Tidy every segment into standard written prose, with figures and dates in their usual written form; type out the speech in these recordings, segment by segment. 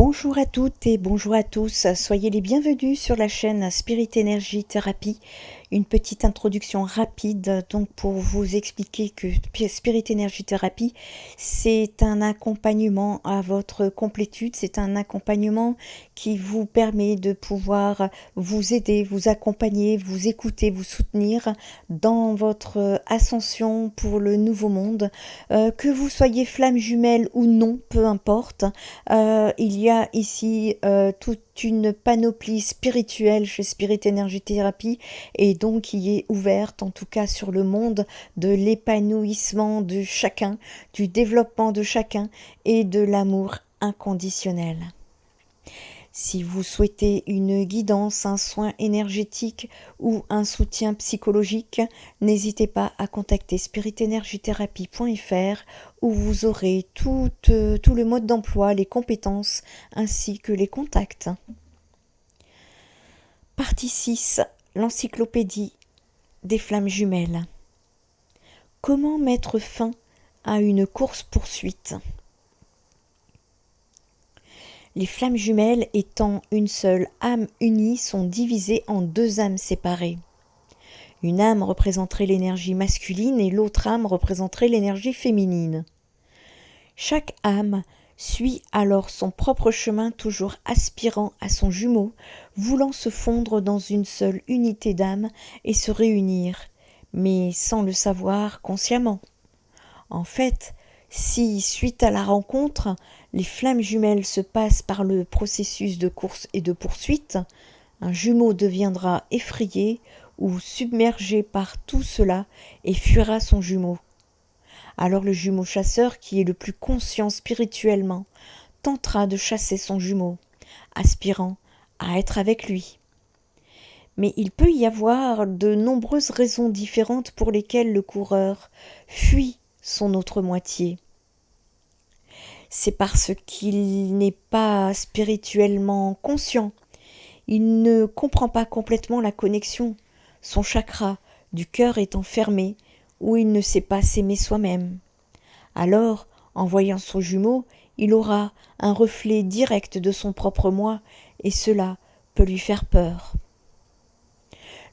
Bonjour à toutes et bonjour à tous, soyez les bienvenus sur la chaîne Spirit Energy Thérapie. Une petite introduction rapide donc pour vous expliquer que Spirit Energy Thérapie, c'est un accompagnement à votre complétude, c'est un accompagnement qui vous permet de pouvoir vous aider, vous accompagner, vous écouter, vous soutenir dans votre ascension pour le nouveau monde. Que vous soyez flamme jumelle ou non, peu importe. Il y a ici toute une panoplie spirituelle chez Spirit Energy Thérapie et donc qui est ouverte en tout cas sur le monde de l'épanouissement de chacun, du développement de chacun et de l'amour inconditionnel. Si vous souhaitez une guidance, un soin énergétique ou un soutien psychologique, n'hésitez pas à contacter spiritenergytherapie.fr où vous aurez tout le mode d'emploi, les compétences ainsi que les contacts. Partie 6, l'encyclopédie des flammes jumelles. Comment mettre fin à une course-poursuite ? Les flammes jumelles étant une seule âme unie sont divisées en deux âmes séparées. Une âme représenterait l'énergie masculine et l'autre âme représenterait l'énergie féminine. Chaque âme suit alors son propre chemin, toujours aspirant à son jumeau, voulant se fondre dans une seule unité d'âme et se réunir, mais sans le savoir consciemment. En fait, si, suite à la rencontre, les flammes jumelles se passent par le processus de course et de poursuite, un jumeau deviendra effrayé ou submergé par tout cela et fuira son jumeau. Alors le jumeau chasseur, qui est le plus conscient spirituellement, tentera de chasser son jumeau, aspirant à être avec lui. Mais il peut y avoir de nombreuses raisons différentes pour lesquelles le coureur fuit son autre moitié. C'est parce qu'il n'est pas spirituellement conscient. Il ne comprend pas complètement la connexion. Son chakra du cœur est enfermé, ou il ne sait pas s'aimer soi-même. Alors, en voyant son jumeau, il aura un reflet direct de son propre moi, et cela peut lui faire peur.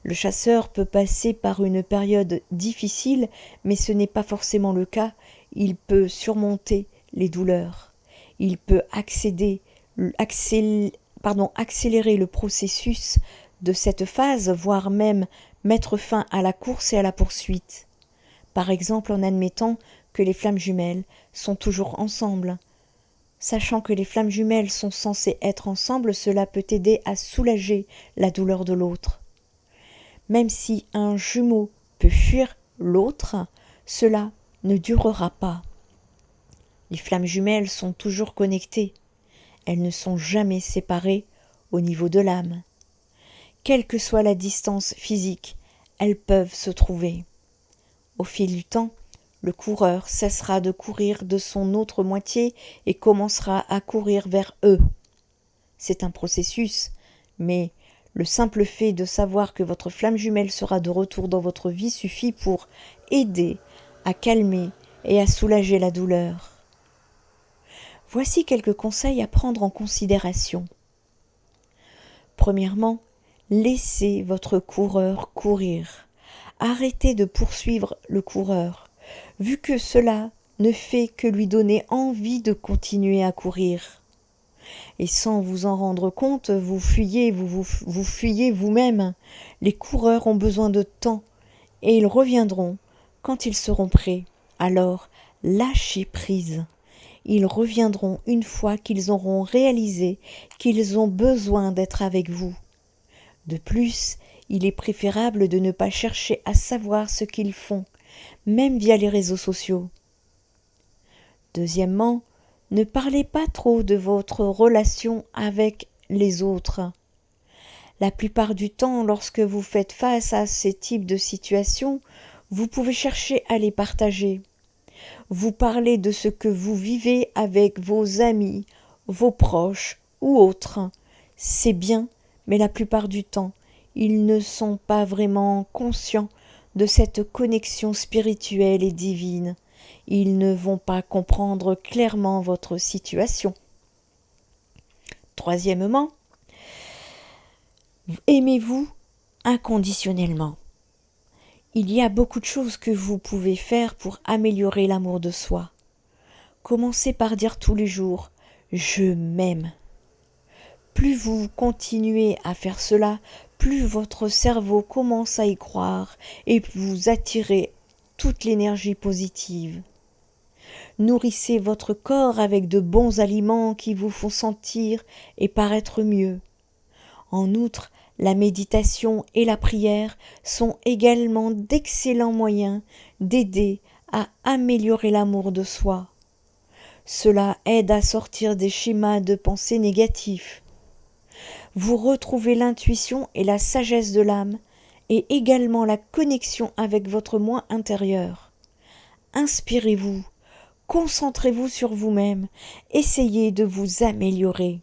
Le chasseur peut passer par une période difficile, mais ce n'est pas forcément le cas. Il peut surmonter les douleurs. Il peut accélérer le processus de cette phase, voire même mettre fin à la course et à la poursuite. Par exemple, en admettant que les flammes jumelles sont toujours ensemble. Sachant que les flammes jumelles sont censées être ensemble, cela peut aider à soulager la douleur de l'autre. Même si un jumeau peut fuir l'autre, cela ne durera pas. Les flammes jumelles sont toujours connectées. Elles ne sont jamais séparées au niveau de l'âme. Quelle que soit la distance physique, elles peuvent se trouver. Au fil du temps, le coureur cessera de courir de son autre moitié et commencera à courir vers eux. C'est un processus, mais le simple fait de savoir que votre flamme jumelle sera de retour dans votre vie suffit pour aider à calmer et à soulager la douleur. Voici quelques conseils à prendre en considération. Premièrement, laissez votre coureur courir. Arrêtez de poursuivre le coureur, vu que cela ne fait que lui donner envie de continuer à courir. Et sans vous en rendre compte, vous fuyez vous-même. Les coureurs ont besoin de temps et ils reviendront quand ils seront prêts. Alors, lâchez prise. Ils reviendront une fois qu'ils auront réalisé qu'ils ont besoin d'être avec vous. De plus, il est préférable de ne pas chercher à savoir ce qu'ils font, même via les réseaux sociaux. Deuxièmement, ne parlez pas trop de votre relation avec les autres. La plupart du temps, lorsque vous faites face à ces types de situations, vous pouvez chercher à les partager. Vous parlez de ce que vous vivez avec vos amis, vos proches ou autres. C'est bien, mais la plupart du temps, ils ne sont pas vraiment conscients de cette connexion spirituelle et divine. Ils ne vont pas comprendre clairement votre situation. Troisièmement, aimez-vous inconditionnellement. Il y a beaucoup de choses que vous pouvez faire pour améliorer l'amour de soi. Commencez par dire tous les jours « je m'aime ». Plus vous continuez à faire cela, plus votre cerveau commence à y croire et vous attirez toute l'énergie positive. Nourrissez votre corps avec de bons aliments qui vous font sentir et paraître mieux. En outre, la méditation et la prière sont également d'excellents moyens d'aider à améliorer l'amour de soi. Cela aide à sortir des schémas de pensée négatifs. Vous retrouvez l'intuition et la sagesse de l'âme et également la connexion avec votre moi intérieur. Inspirez-vous, concentrez-vous sur vous-même, essayez de vous améliorer.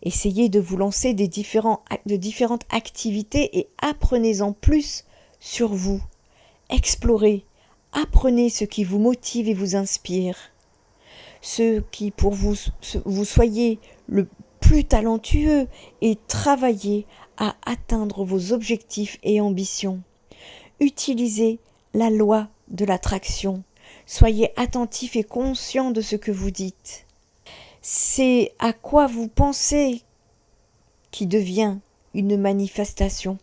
Essayez de vous lancer de différentes activités et apprenez-en plus sur vous. Explorez, apprenez ce qui vous motive et vous inspire. Ce qui pour vous soyez le plus talentueux et travaillez à atteindre vos objectifs et ambitions. Utilisez la loi de l'attraction. Soyez attentif et conscient de ce que vous dites. C'est à quoi vous pensez qui devient une manifestation.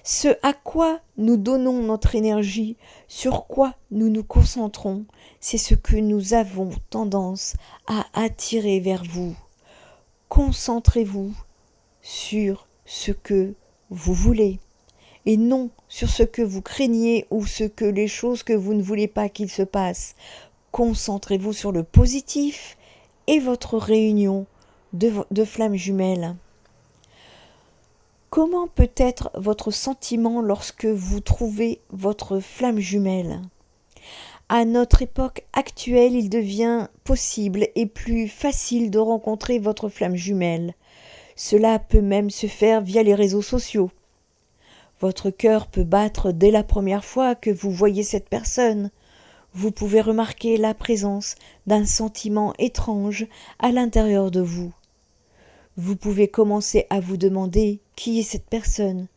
Ce à quoi nous donnons notre énergie, sur quoi nous nous concentrons, c'est ce que nous avons tendance à attirer vers vous. Concentrez-vous sur ce que vous voulez et non sur ce que vous craignez ou les choses que vous ne voulez pas qu'il se passe. Concentrez-vous sur le positif et votre réunion de flammes jumelles. Comment peut être votre sentiment lorsque vous trouvez votre flamme jumelle ? À notre époque actuelle, il devient possible et plus facile de rencontrer votre flamme jumelle. Cela peut même se faire via les réseaux sociaux. Votre cœur peut battre dès la première fois que vous voyez cette personne. Vous pouvez remarquer la présence d'un sentiment étrange à l'intérieur de vous. Vous pouvez commencer à vous demander qui est cette personne,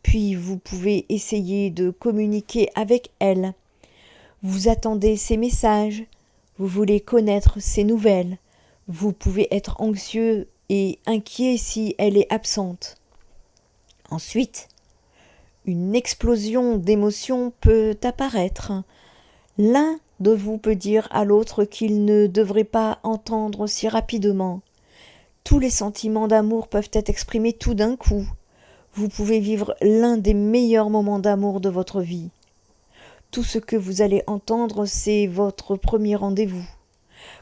puis vous pouvez essayer de communiquer avec elle. Vous attendez ses messages, vous voulez connaître ses nouvelles, vous pouvez être anxieux et inquiet si elle est absente. Ensuite, une explosion d'émotions peut apparaître. L'un de vous peut dire à l'autre qu'il ne devrait pas entendre si rapidement. Tous les sentiments d'amour peuvent être exprimés tout d'un coup. Vous pouvez vivre l'un des meilleurs moments d'amour de votre vie. Tout ce que vous allez entendre, c'est votre premier rendez-vous.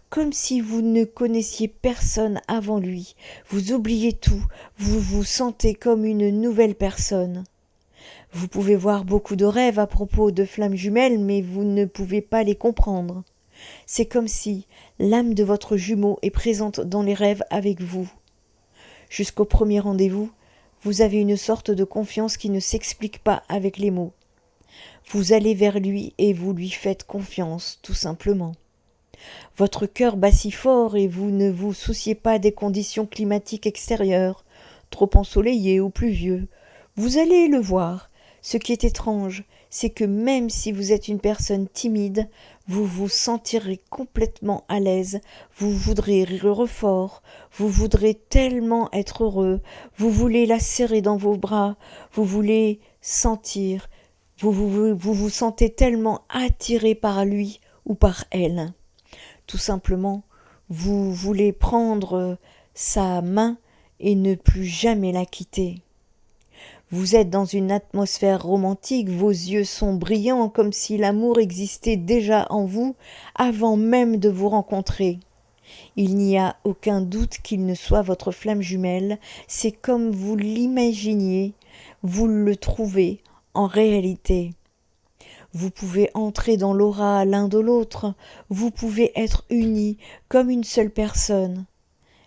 Comme si vous ne connaissiez personne avant lui. Vous oubliez tout, vous vous sentez comme une nouvelle personne. Vous pouvez voir beaucoup de rêves à propos de flammes jumelles, mais vous ne pouvez pas les comprendre. C'est comme si l'âme de votre jumeau est présente dans les rêves avec vous. Jusqu'au premier rendez-vous, vous avez une sorte de confiance qui ne s'explique pas avec les mots. Vous allez vers lui et vous lui faites confiance, tout simplement. Votre cœur bat si fort et vous ne vous souciez pas des conditions climatiques extérieures, trop ensoleillées ou pluvieux. Vous allez le voir. Ce qui est étrange, c'est que même si vous êtes une personne timide, vous vous sentirez complètement à l'aise, vous voudrez rire fort, vous voudrez tellement être heureux, vous voulez la serrer dans vos bras, vous voulez sentir, vous sentez tellement attiré par lui ou par elle. Tout simplement, vous voulez prendre sa main et ne plus jamais la quitter. Vous êtes dans une atmosphère romantique, vos yeux sont brillants comme si l'amour existait déjà en vous avant même de vous rencontrer. Il n'y a aucun doute qu'il ne soit votre flamme jumelle, c'est comme vous l'imaginiez, vous le trouvez en réalité. Vous pouvez entrer dans l'aura l'un de l'autre, vous pouvez être unis comme une seule personne.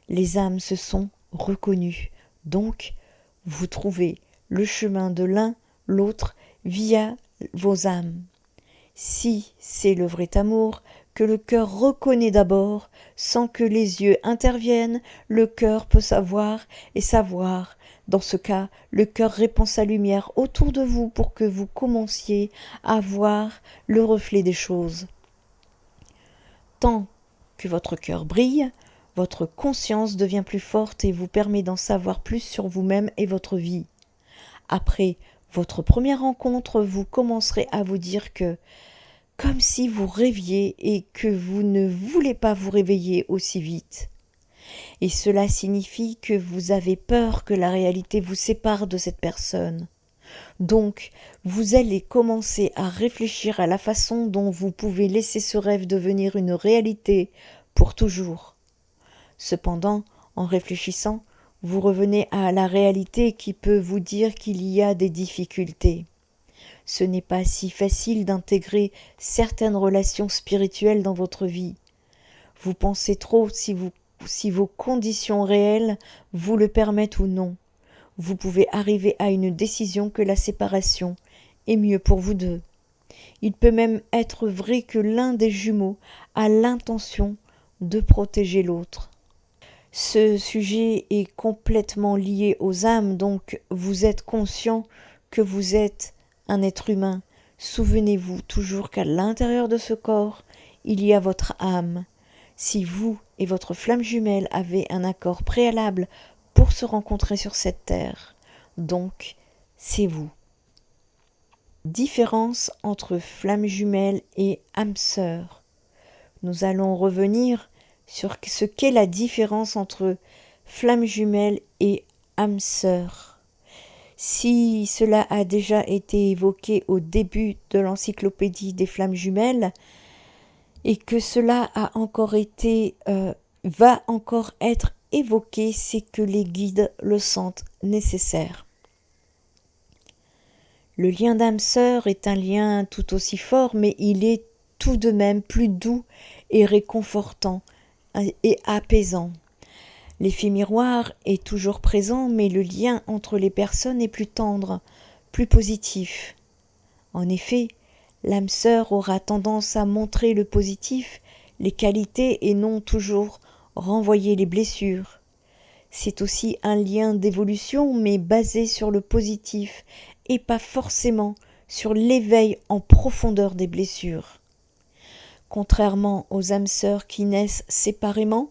Les âmes se sont reconnues, donc vous trouvez le chemin de l'un, l'autre, via vos âmes. Si c'est le vrai amour, que le cœur reconnaît d'abord, sans que les yeux interviennent, le cœur peut savoir et savoir. Dans ce cas, le cœur répand sa lumière autour de vous pour que vous commenciez à voir le reflet des choses. Tant que votre cœur brille, votre conscience devient plus forte et vous permet d'en savoir plus sur vous-même et votre vie. Après votre première rencontre, vous commencerez à vous dire que, comme si vous rêviez et que vous ne voulez pas vous réveiller aussi vite. Et cela signifie que vous avez peur que la réalité vous sépare de cette personne. Donc, vous allez commencer à réfléchir à la façon dont vous pouvez laisser ce rêve devenir une réalité pour toujours. Cependant, en réfléchissant, vous revenez à la réalité qui peut vous dire qu'il y a des difficultés. Ce n'est pas si facile d'intégrer certaines relations spirituelles dans votre vie. Vous pensez trop si vos conditions réelles vous le permettent ou non. Vous pouvez arriver à une décision que la séparation est mieux pour vous deux. Il peut même être vrai que l'un des jumeaux a l'intention de protéger l'autre. Ce sujet est complètement lié aux âmes, donc vous êtes conscient que vous êtes un être humain. Souvenez-vous toujours qu'à l'intérieur de ce corps, il y a votre âme. Si vous et votre flamme jumelle avez un accord préalable pour se rencontrer sur cette terre, donc c'est vous. Différence entre flamme jumelle et âme sœur. Nous allons revenir sur ce qu'est la différence entre flamme jumelle et âme sœur. Si cela a déjà été évoqué au début de l'encyclopédie des flammes jumelles et que cela a encore été, va encore être évoqué, c'est que les guides le sentent nécessaire. Le lien d'âme sœur est un lien tout aussi fort, mais il est tout de même plus doux et réconfortant et apaisant. L'effet miroir est toujours présent, mais le lien entre les personnes est plus tendre, plus positif. En effet, l'âme sœur aura tendance à montrer le positif, les qualités et non toujours renvoyer les blessures. C'est aussi un lien d'évolution, mais basé sur le positif et pas forcément sur l'éveil en profondeur des blessures. Contrairement aux âmes sœurs qui naissent séparément,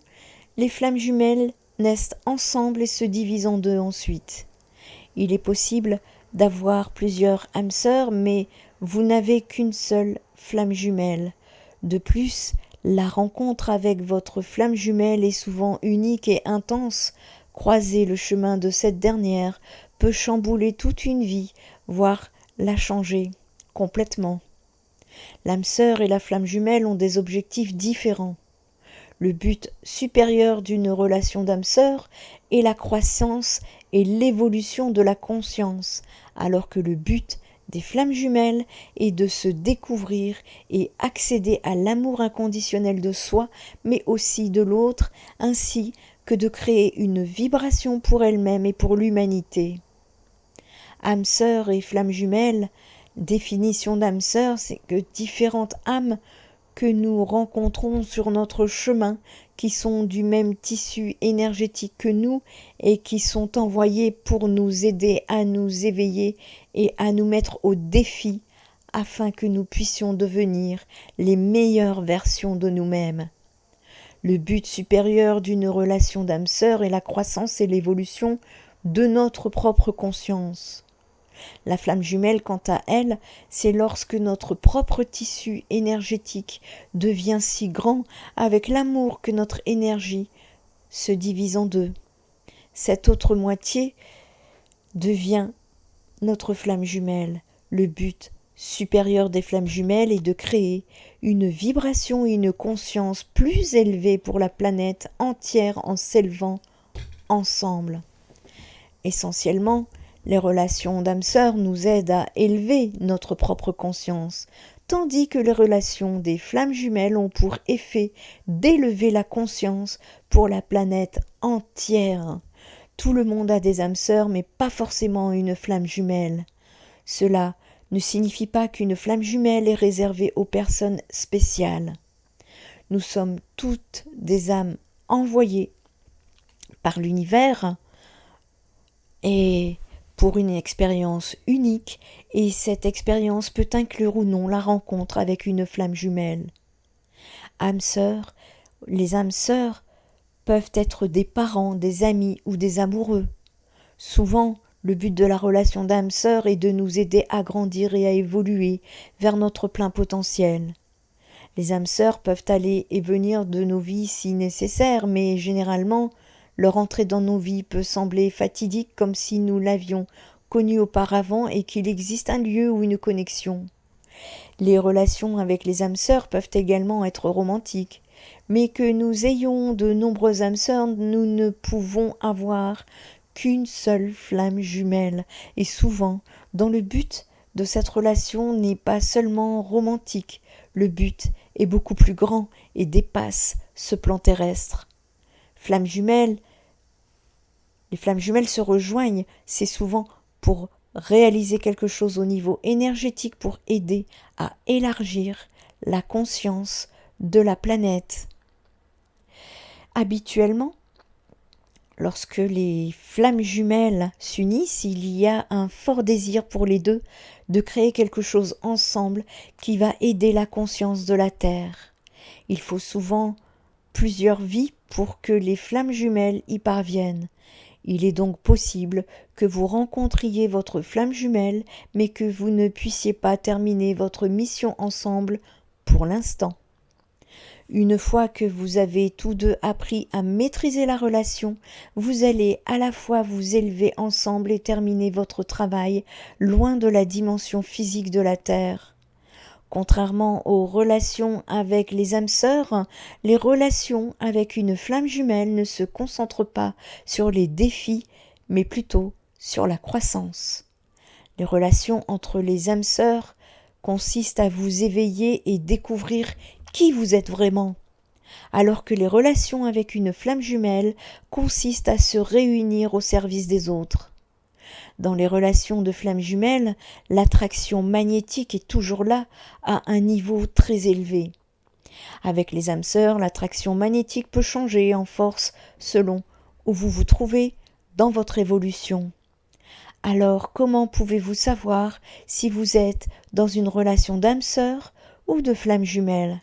les flammes jumelles naissent ensemble et se divisent en deux ensuite. Il est possible d'avoir plusieurs âmes sœurs, mais vous n'avez qu'une seule flamme jumelle. De plus, la rencontre avec votre flamme jumelle est souvent unique et intense. Croiser le chemin de cette dernière peut chambouler toute une vie, voire la changer complètement. L'âme sœur et la flamme jumelle ont des objectifs différents. Le but supérieur d'une relation d'âme sœur est la croissance et l'évolution de la conscience, alors que le but des flammes jumelles est de se découvrir et accéder à l'amour inconditionnel de soi, mais aussi de l'autre, ainsi que de créer une vibration pour elle-même et pour l'humanité. Âme sœur et flamme jumelle, définition d'âme sœur, c'est que différentes âmes que nous rencontrons sur notre chemin, qui sont du même tissu énergétique que nous et qui sont envoyées pour nous aider à nous éveiller et à nous mettre au défi afin que nous puissions devenir les meilleures versions de nous-mêmes. Le but supérieur d'une relation d'âme sœur est la croissance et l'évolution de notre propre conscience. La flamme jumelle, quant à elle, c'est lorsque notre propre tissu énergétique devient si grand avec l'amour que notre énergie se divise en deux. Cette autre moitié devient notre flamme jumelle. Le but supérieur des flammes jumelles est de créer une vibration et une conscience plus élevée pour la planète entière en s'élevant ensemble. Essentiellement, les relations d'âme sœur nous aident à élever notre propre conscience, tandis que les relations des flammes jumelles ont pour effet d'élever la conscience pour la planète entière. Tout le monde a des âmes sœurs, mais pas forcément une flamme jumelle. Cela ne signifie pas qu'une flamme jumelle est réservée aux personnes spéciales. nous sommes toutes des âmes envoyées par l'univers et pour une expérience unique, et cette expérience peut inclure ou non la rencontre avec une flamme jumelle. Âmes sœurs, les âmes sœurs peuvent être des parents, des amis ou des amoureux. Souvent, le but de la relation d'âme sœur est de nous aider à grandir et à évoluer vers notre plein potentiel. Les âmes sœurs peuvent aller et venir de nos vies si nécessaire, mais généralement, leur entrée dans nos vies peut sembler fatidique comme si nous l'avions connue auparavant et qu'il existe un lieu ou une connexion. Les relations avec les âmes sœurs peuvent également être romantiques, mais que nous ayons de nombreuses âmes sœurs, nous ne pouvons avoir qu'une seule flamme jumelle, et souvent, dans le but de cette relation n'est pas seulement romantique, le but est beaucoup plus grand et dépasse ce plan terrestre. Flammes jumelles, les flammes jumelles se rejoignent, c'est souvent pour réaliser quelque chose au niveau énergétique, pour aider à élargir la conscience de la planète. Habituellement, lorsque les flammes jumelles s'unissent, il y a un fort désir pour les deux de créer quelque chose ensemble qui va aider la conscience de la Terre. Il faut souvent plusieurs vies pour que les flammes jumelles y parviennent. Il est donc possible que vous rencontriez votre flamme jumelle, mais que vous ne puissiez pas terminer votre mission ensemble pour l'instant. Une fois que vous avez tous deux appris à maîtriser la relation, vous allez à la fois vous élever ensemble et terminer votre travail loin de la dimension physique de la Terre. Contrairement aux relations avec les âmes sœurs, les relations avec une flamme jumelle ne se concentrent pas sur les défis, mais plutôt sur la croissance. Les relations entre les âmes sœurs consistent à vous éveiller et découvrir qui vous êtes vraiment, alors que les relations avec une flamme jumelle consistent à se réunir au service des autres. Dans les relations de flammes jumelles, l'attraction magnétique est toujours là, à un niveau très élevé. Avec les âmes sœurs, l'attraction magnétique peut changer en force selon où vous vous trouvez dans votre évolution. Alors, comment pouvez-vous savoir si vous êtes dans une relation d'âme sœur ou de flamme jumelle ?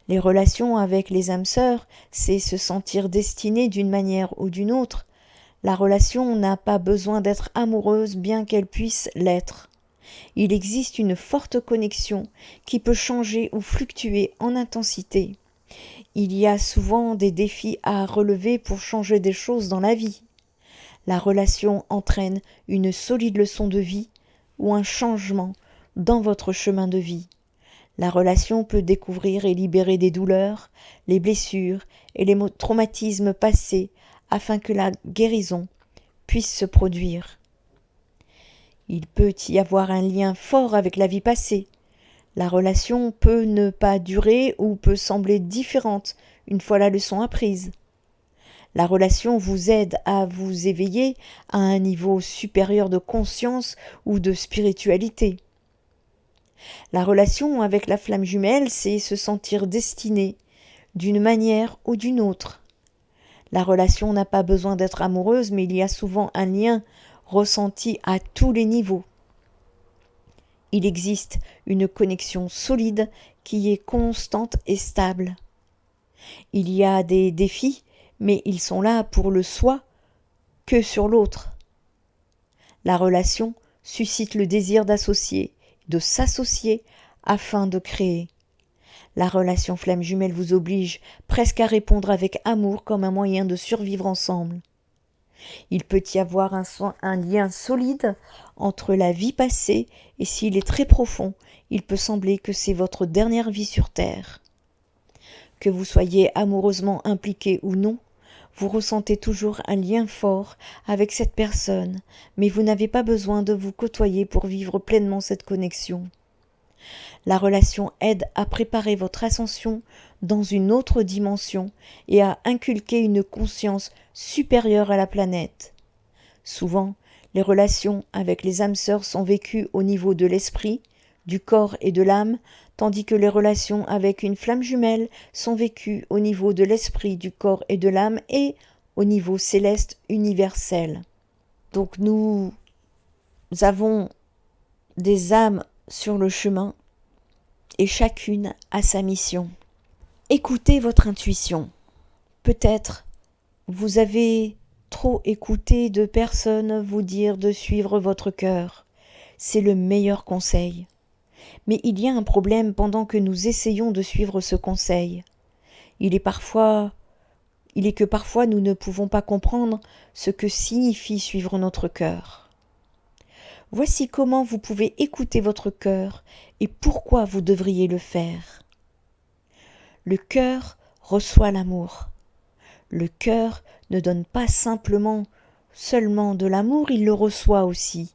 Les relations avec les âmes sœurs, c'est se sentir destiné d'une manière ou d'une autre. La relation n'a pas besoin d'être amoureuse bien qu'elle puisse l'être. Il existe une forte connexion qui peut changer ou fluctuer en intensité. Il y a souvent des défis à relever pour changer des choses dans la vie. La relation entraîne une solide leçon de vie ou un changement dans votre chemin de vie. La relation peut découvrir et libérer des douleurs, les blessures et les traumatismes passés afin que la guérison puisse se produire. Il peut y avoir un lien fort avec la vie passée. La relation peut ne pas durer ou peut sembler différente une fois la leçon apprise. La relation vous aide à vous éveiller à un niveau supérieur de conscience ou de spiritualité. La relation avec la flamme jumelle, c'est se sentir destiné d'une manière ou d'une autre. La relation n'a pas besoin d'être amoureuse, mais il y a souvent un lien ressenti à tous les niveaux. Il existe une connexion solide qui est constante et stable. Il y a des défis, mais ils sont là pour le soi que sur l'autre. La relation suscite le désir d'associer, de s'associer afin de créer. La relation flamme jumelle vous oblige presque à répondre avec amour comme un moyen de survivre ensemble. Il peut y avoir un lien solide entre la vie passée et s'il est très profond, il peut sembler que c'est votre dernière vie sur Terre. Que vous soyez amoureusement impliqué ou non, vous ressentez toujours un lien fort avec cette personne, mais vous n'avez pas besoin de vous côtoyer pour vivre pleinement cette connexion. La relation aide à préparer votre ascension dans une autre dimension et à inculquer une conscience supérieure à la planète. Souvent, les relations avec les âmes sœurs sont vécues au niveau de l'esprit, du corps et de l'âme, tandis que les relations avec une flamme jumelle sont vécues au niveau de l'esprit, du corps et de l'âme et au niveau céleste universel. Donc nous avons des âmes sur le chemin et chacune a sa mission. Écoutez votre intuition. Peut-être vous avez trop écouté de personnes vous dire de suivre votre cœur. C'est le meilleur conseil. Mais il y a un problème pendant que nous essayons de suivre ce conseil. Il est que parfois nous ne pouvons pas comprendre ce que signifie suivre notre cœur. Voici comment vous pouvez écouter votre cœur et pourquoi vous devriez le faire. Le cœur reçoit l'amour. Le cœur ne donne pas seulement de l'amour, il le reçoit aussi.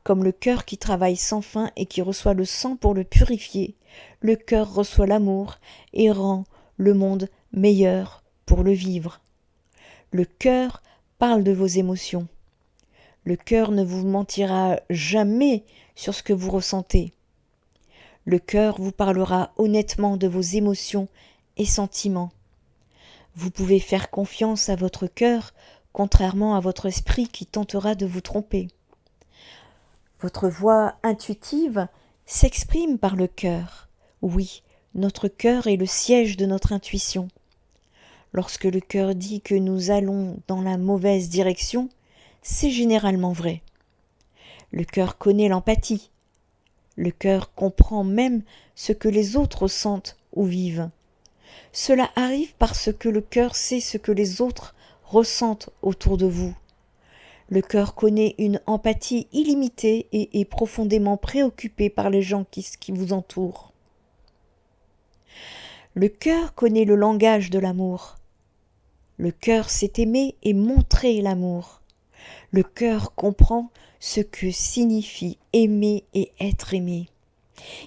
Comme le cœur qui travaille sans fin et qui reçoit le sang pour le purifier, le cœur reçoit l'amour et rend le monde meilleur pour le vivre. Le cœur parle de vos émotions. Le cœur ne vous mentira jamais sur ce que vous ressentez. Le cœur vous parlera honnêtement de vos émotions et sentiments. Vous pouvez faire confiance à votre cœur, contrairement à votre esprit qui tentera de vous tromper. Votre voix intuitive s'exprime par le cœur. Oui, notre cœur est le siège de notre intuition. Lorsque le cœur dit que nous allons dans la mauvaise direction, c'est généralement vrai. Le cœur connaît l'empathie. Le cœur comprend même ce que les autres sentent ou vivent. Cela arrive parce que le cœur sait ce que les autres ressentent autour de vous. Le cœur connaît une empathie illimitée et est profondément préoccupé par les gens qui vous entourent. Le cœur connaît le langage de l'amour. Le cœur sait aimer et montrer l'amour. Le cœur comprend ce que signifie aimer et être aimé.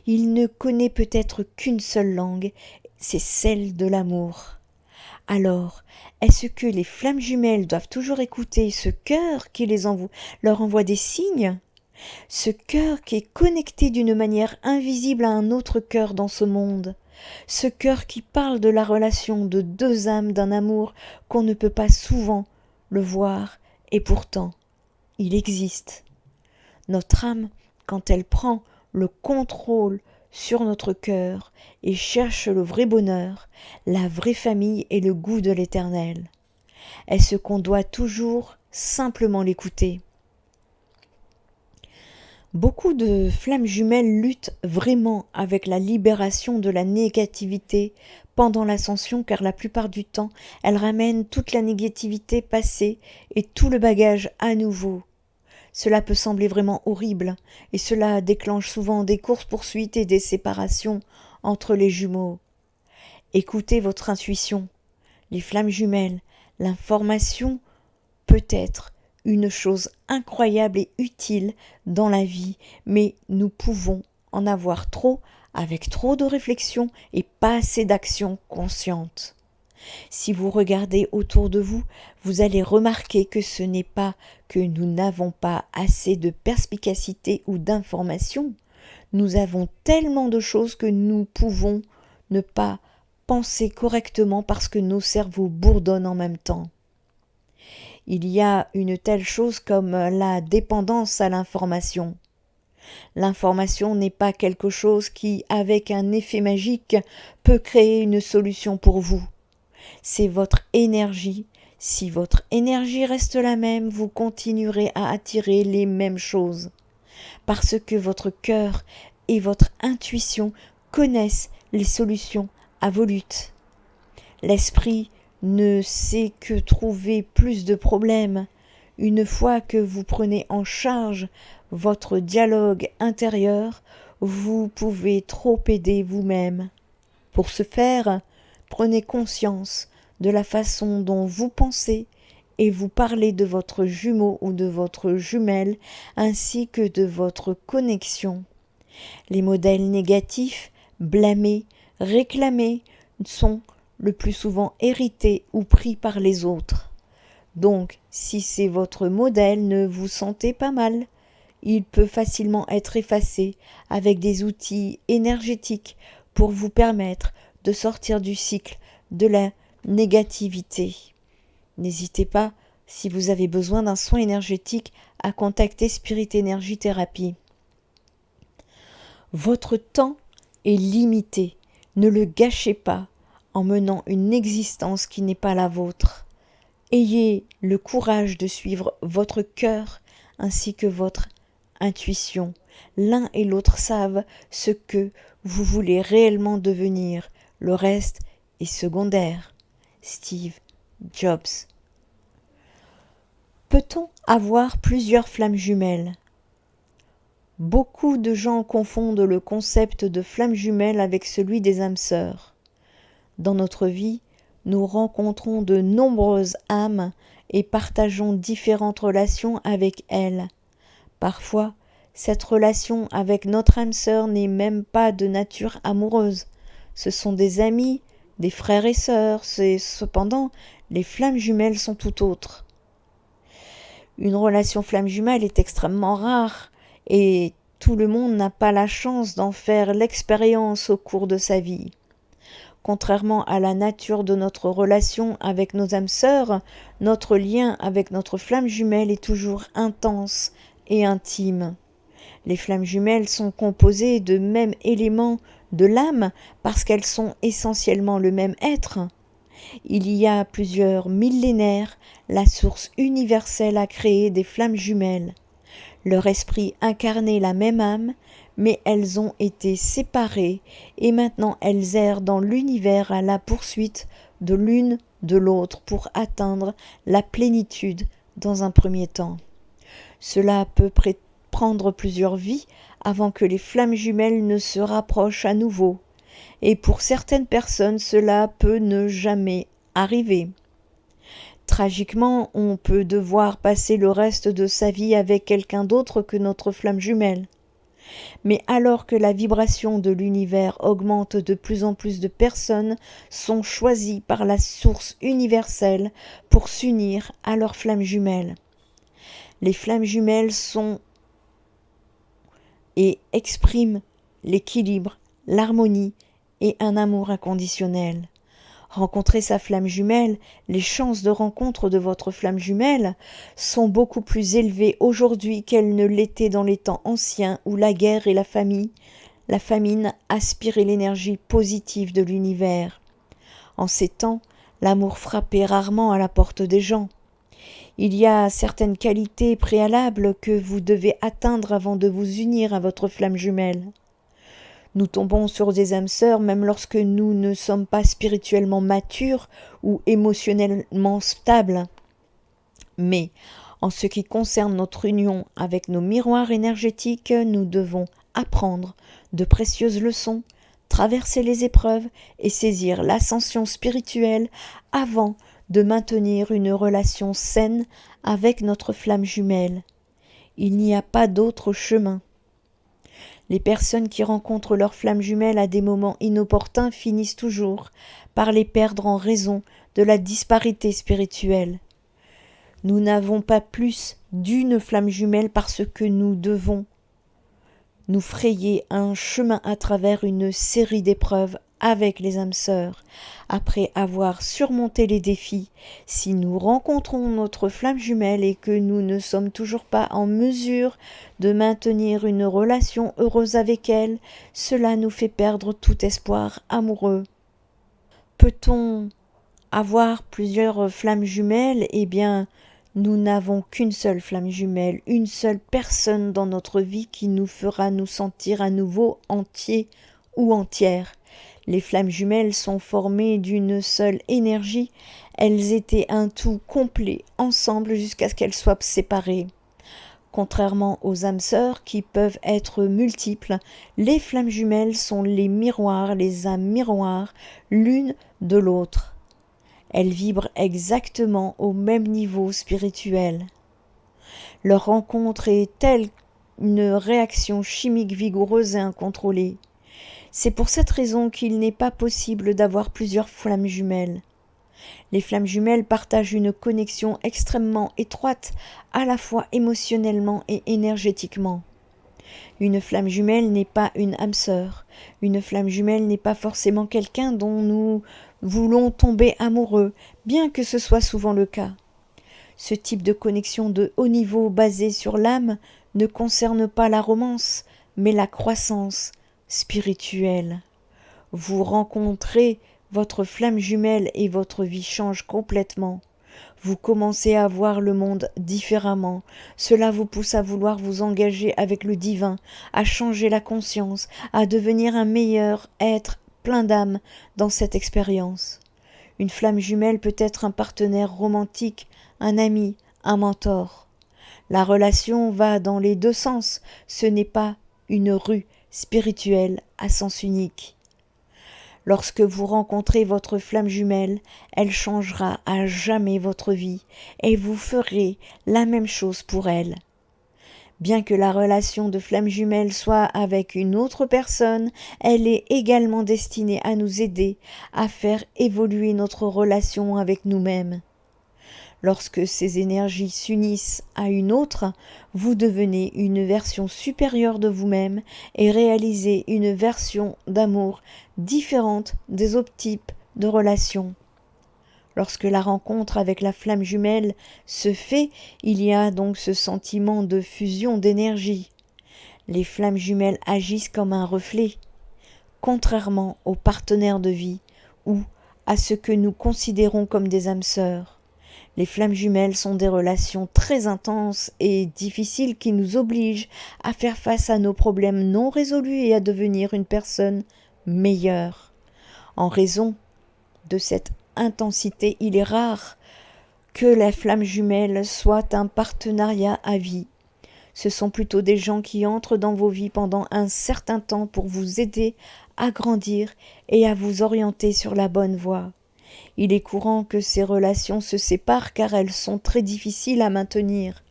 Il ne connaît peut-être qu'une seule langue, c'est celle de l'amour. Alors, est-ce que les flammes jumelles doivent toujours écouter ce cœur qui leur envoie des signes? Ce cœur qui est connecté d'une manière invisible à un autre cœur dans ce monde. Ce cœur qui parle de la relation de deux âmes d'un amour qu'on ne peut pas souvent le voir, et pourtant, il existe. Notre âme, quand elle prend le contrôle sur notre cœur et cherche le vrai bonheur, la vraie famille et le goût de l'éternel. Est-ce qu'on doit toujours simplement l'écouter? Beaucoup de flammes jumelles luttent vraiment avec la libération de la négativité pendant l'ascension, car la plupart du temps, elles ramènent toute la négativité passée et tout le bagage à nouveau. Cela peut sembler vraiment horrible, et cela déclenche souvent des courses-poursuites et des séparations entre les jumeaux. Écoutez votre intuition. Les flammes jumelles, l'information peut être une chose incroyable et utile dans la vie, mais nous pouvons en avoir trop avec trop de réflexion et pas assez d'action consciente. Si vous regardez autour de vous, vous allez remarquer que ce n'est pas que nous n'avons pas assez de perspicacité ou d'information. Nous avons tellement de choses que nous pouvons ne pas penser correctement parce que nos cerveaux bourdonnent en même temps. Il y a une telle chose comme la dépendance à l'information. L'information n'est pas quelque chose qui, avec un effet magique, peut créer une solution pour vous. C'est votre énergie. Si votre énergie reste la même, vous continuerez à attirer les mêmes choses. Parce que votre cœur et votre intuition connaissent les solutions à vos luttes. L'esprit ne sait que trouver plus de problèmes. Une fois que vous prenez en charge votre dialogue intérieur, vous pouvez trop aider vous-même. Pour ce faire, prenez conscience de la façon dont vous pensez et vous parlez de votre jumeau ou de votre jumelle ainsi que de votre connexion. Les modèles négatifs, blâmés, réclamés sont le plus souvent hérités ou pris par les autres. Donc, si c'est votre modèle, ne vous sentez pas mal. il peut facilement être effacé avec des outils énergétiques pour vous permettre de sortir du cycle de la négativité. N'hésitez pas, si vous avez besoin d'un soin énergétique, à contacter Spirit Energy Therapy. Votre temps est limité. Ne le gâchez pas en menant une existence qui n'est pas la vôtre. Ayez le courage de suivre votre cœur ainsi que votre intuition. L'un et l'autre savent ce que vous voulez réellement devenir. Le reste est secondaire. Steve Jobs. Peut-on avoir plusieurs flammes jumelles ? Beaucoup de gens confondent le concept de flammes jumelles avec celui des âmes sœurs. Dans notre vie, nous rencontrons de nombreuses âmes et partageons différentes relations avec elles. Parfois, cette relation avec notre âme sœur n'est même pas de nature amoureuse. Ce sont des amis, des frères et sœurs, cependant, les flammes jumelles sont tout autres. Une relation flamme jumelle est extrêmement rare et tout le monde n'a pas la chance d'en faire l'expérience au cours de sa vie. Contrairement à la nature de notre relation avec nos âmes sœurs, notre lien avec notre flamme jumelle est toujours intense et intime. Les flammes jumelles sont composées de mêmes éléments de l'âme parce qu'elles sont essentiellement le même être. Il y a plusieurs millénaires, la source universelle a créé des flammes jumelles. Leur esprit incarnait la même âme, mais elles ont été séparées et maintenant elles errent dans l'univers à la poursuite de l'une de l'autre pour atteindre la plénitude dans un premier temps. Cela peut prendre plusieurs vies avant que les flammes jumelles ne se rapprochent à nouveau. Et pour certaines personnes, cela peut ne jamais arriver. Tragiquement, on peut devoir passer le reste de sa vie avec quelqu'un d'autre que notre flamme jumelle. Mais alors que la vibration de l'univers augmente, de plus en plus de personnes sont choisies par la source universelle pour s'unir à leur flamme jumelle. Les flammes jumelles sont et expriment l'équilibre, l'harmonie et un amour inconditionnel. Rencontrer sa flamme jumelle, les chances de rencontre de votre flamme jumelle sont beaucoup plus élevées aujourd'hui qu'elles ne l'étaient dans les temps anciens où la guerre et la famine aspiraient l'énergie positive de l'univers. En ces temps, l'amour frappait rarement à la porte des gens. Il y a certaines qualités préalables que vous devez atteindre avant de vous unir à votre flamme jumelle. Nous tombons sur des âmes sœurs même lorsque nous ne sommes pas spirituellement matures ou émotionnellement stables. Mais en ce qui concerne notre union avec nos miroirs énergétiques, nous devons apprendre de précieuses leçons, traverser les épreuves et saisir l'ascension spirituelle avant de maintenir une relation saine avec notre flamme jumelle. Il n'y a pas d'autre chemin. Les personnes qui rencontrent leur flamme jumelle à des moments inopportuns finissent toujours par les perdre en raison de la disparité spirituelle. Nous n'avons pas plus d'une flamme jumelle parce que nous devons nous frayer un chemin à travers une série d'épreuves avec les âmes sœurs. Après avoir surmonté les défis, si nous rencontrons notre flamme jumelle et que nous ne sommes toujours pas en mesure de maintenir une relation heureuse avec elle, cela nous fait perdre tout espoir amoureux. Peut-on avoir plusieurs flammes jumelles ? Eh bien, nous n'avons qu'une seule flamme jumelle, une seule personne dans notre vie qui nous fera nous sentir à nouveau entiers ou entières. Les flammes jumelles sont formées d'une seule énergie, elles étaient un tout complet ensemble jusqu'à ce qu'elles soient séparées. Contrairement aux âmes sœurs qui peuvent être multiples, les flammes jumelles sont les miroirs, les âmes miroirs, l'une de l'autre. Elles vibrent exactement au même niveau spirituel. Leur rencontre est telle une réaction chimique vigoureuse et incontrôlée. C'est pour cette raison qu'il n'est pas possible d'avoir plusieurs flammes jumelles. Les flammes jumelles partagent une connexion extrêmement étroite, à la fois émotionnellement et énergétiquement. Une flamme jumelle n'est pas une âme sœur. Une flamme jumelle n'est pas forcément quelqu'un dont nous voulons tomber amoureux, bien que ce soit souvent le cas. Ce type de connexion de haut niveau basée sur l'âme ne concerne pas la romance, mais la croissance spirituelle. Vous rencontrez votre flamme jumelle et votre vie change complètement. Vous commencez à voir le monde différemment. Cela vous pousse à vouloir vous engager avec le divin, à changer la conscience, à devenir un meilleur être plein d'âme dans cette expérience. Une flamme jumelle peut être un partenaire romantique, un ami, un mentor. La relation va dans les deux sens, ce n'est pas une rue spirituelle à sens unique. Lorsque vous rencontrez votre flamme jumelle, elle changera à jamais votre vie et vous ferez la même chose pour elle. Bien que la relation de flamme jumelle soit avec une autre personne, elle est également destinée à nous aider à faire évoluer notre relation avec nous-mêmes. Lorsque ces énergies s'unissent à une autre, vous devenez une version supérieure de vous-même et réalisez une version d'amour différente des autres types de relations. Lorsque la rencontre avec la flamme jumelle se fait, il y a donc ce sentiment de fusion d'énergie. Les flammes jumelles agissent comme un reflet, contrairement aux partenaires de vie ou à ce que nous considérons comme des âmes sœurs. Les flammes jumelles sont des relations très intenses et difficiles qui nous obligent à faire face à nos problèmes non résolus et à devenir une personne meilleure. En raison de cette intensité, il est rare que la flamme jumelle soit un partenariat à vie. Ce sont plutôt des gens qui entrent dans vos vies pendant un certain temps pour vous aider à grandir et à vous orienter sur la bonne voie. Il est courant que ces relations se séparent car elles sont très difficiles à maintenir.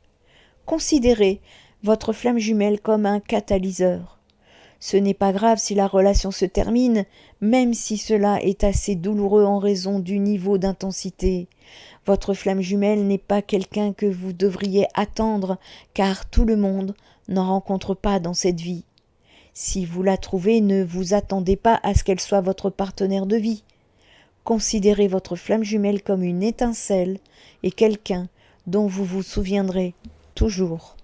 Considérez votre flamme jumelle comme un catalyseur. Ce n'est pas grave si la relation se termine, même si cela est assez douloureux en raison du niveau d'intensité. Votre flamme jumelle n'est pas quelqu'un que vous devriez attendre, car tout le monde n'en rencontre pas dans cette vie. Si vous la trouvez, ne vous attendez pas à ce qu'elle soit votre partenaire de vie. Considérez votre flamme jumelle comme une étincelle et quelqu'un dont vous vous souviendrez toujours.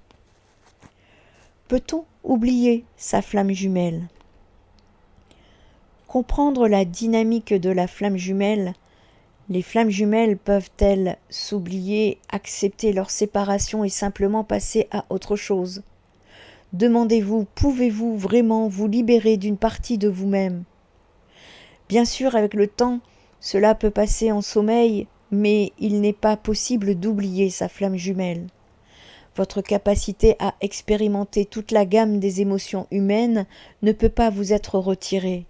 Peut-on oublier sa flamme jumelle ? Comprendre la dynamique de la flamme jumelle. Les flammes jumelles peuvent-elles s'oublier, accepter leur séparation et simplement passer à autre chose ? Demandez-vous, pouvez-vous vraiment vous libérer d'une partie de vous-même ? Bien sûr, avec le temps, cela peut passer en sommeil, mais il n'est pas possible d'oublier sa flamme jumelle. Votre capacité à expérimenter toute la gamme des émotions humaines ne peut pas vous être retirée.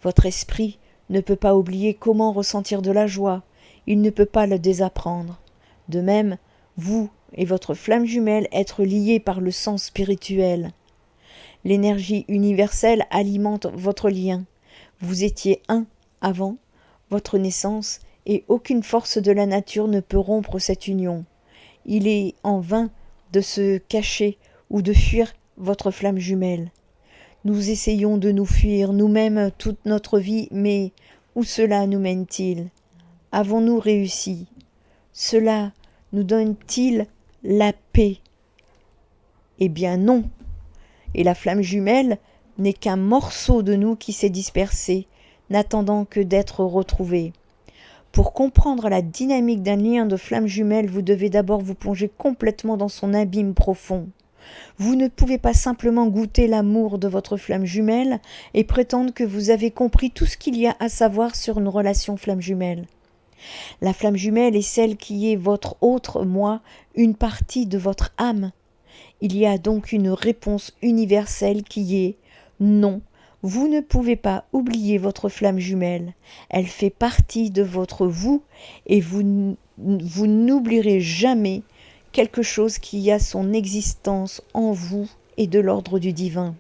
Votre esprit ne peut pas oublier comment ressentir de la joie, il ne peut pas le désapprendre. De même, vous et votre flamme jumelle êtes liés par le sens spirituel. L'énergie universelle alimente votre lien. Vous étiez un avant votre naissance et aucune force de la nature ne peut rompre cette union. Il est en vain de se cacher ou de fuir votre flamme jumelle. Nous essayons de nous fuir nous-mêmes toute notre vie, mais où cela nous mène-t-il ? Avons-nous réussi ? Cela nous donne-t-il la paix ? Eh bien non. Et la flamme jumelle n'est qu'un morceau de nous qui s'est dispersé, n'attendant que d'être retrouvé. Pour comprendre la dynamique d'un lien de flamme jumelle, vous devez d'abord vous plonger complètement dans son abîme profond. Vous ne pouvez pas simplement goûter l'amour de votre flamme jumelle et prétendre que vous avez compris tout ce qu'il y a à savoir sur une relation flamme jumelle. La flamme jumelle est celle qui est votre autre moi, une partie de votre âme. Il y a donc une réponse universelle qui est « non ». Vous ne pouvez pas oublier votre flamme jumelle. Elle fait partie de votre vous et vous n'oublierez jamais quelque chose qui a son existence en vous et de l'ordre du divin.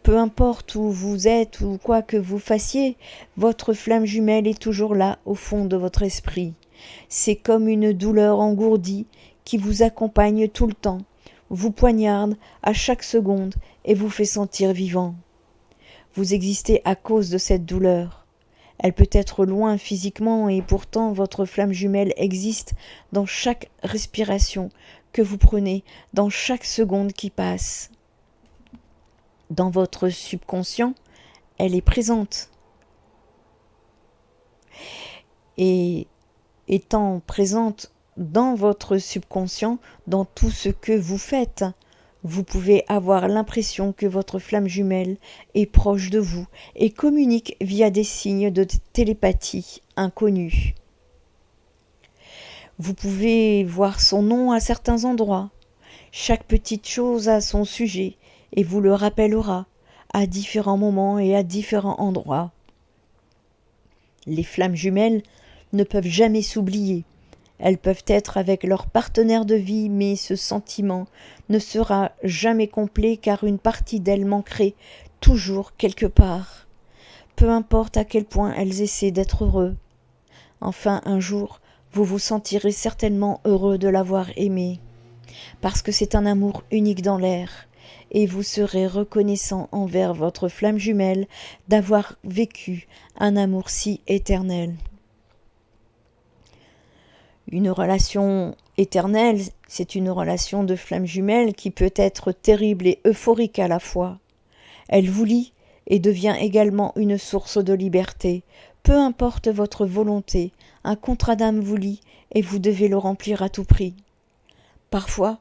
Peu importe où vous êtes ou quoi que vous fassiez, votre flamme jumelle est toujours là au fond de votre esprit. C'est comme une douleur engourdie qui vous accompagne tout le temps, vous poignarde à chaque seconde et vous fait sentir vivant. Vous existez à cause de cette douleur. Elle peut être loin physiquement et pourtant votre flamme jumelle existe dans chaque respiration que vous prenez, dans chaque seconde qui passe. Dans votre subconscient, elle est présente. Et étant présente dans votre subconscient, dans tout ce que vous faites, vous pouvez avoir l'impression que votre flamme jumelle est proche de vous et communique via des signes de télépathie inconnus. Vous pouvez voir son nom à certains endroits. Chaque petite chose a son sujet et vous le rappellera à différents moments et à différents endroits. Les flammes jumelles ne peuvent jamais s'oublier. Elles peuvent être avec leur partenaire de vie, mais ce sentiment ne sera jamais complet car une partie d'elles manquerait toujours quelque part. Peu importe à quel point elles essaient d'être heureux. Enfin, un jour, vous vous sentirez certainement heureux de l'avoir aimé, parce que c'est un amour unique dans l'air, et vous serez reconnaissant envers votre flamme jumelle d'avoir vécu un amour si éternel. Une relation éternelle, c'est une relation de flamme jumelle qui peut être terrible et euphorique à la fois. Elle vous lie et devient également une source de liberté. Peu importe votre volonté, un contrat d'âme vous lie et vous devez le remplir à tout prix. Parfois,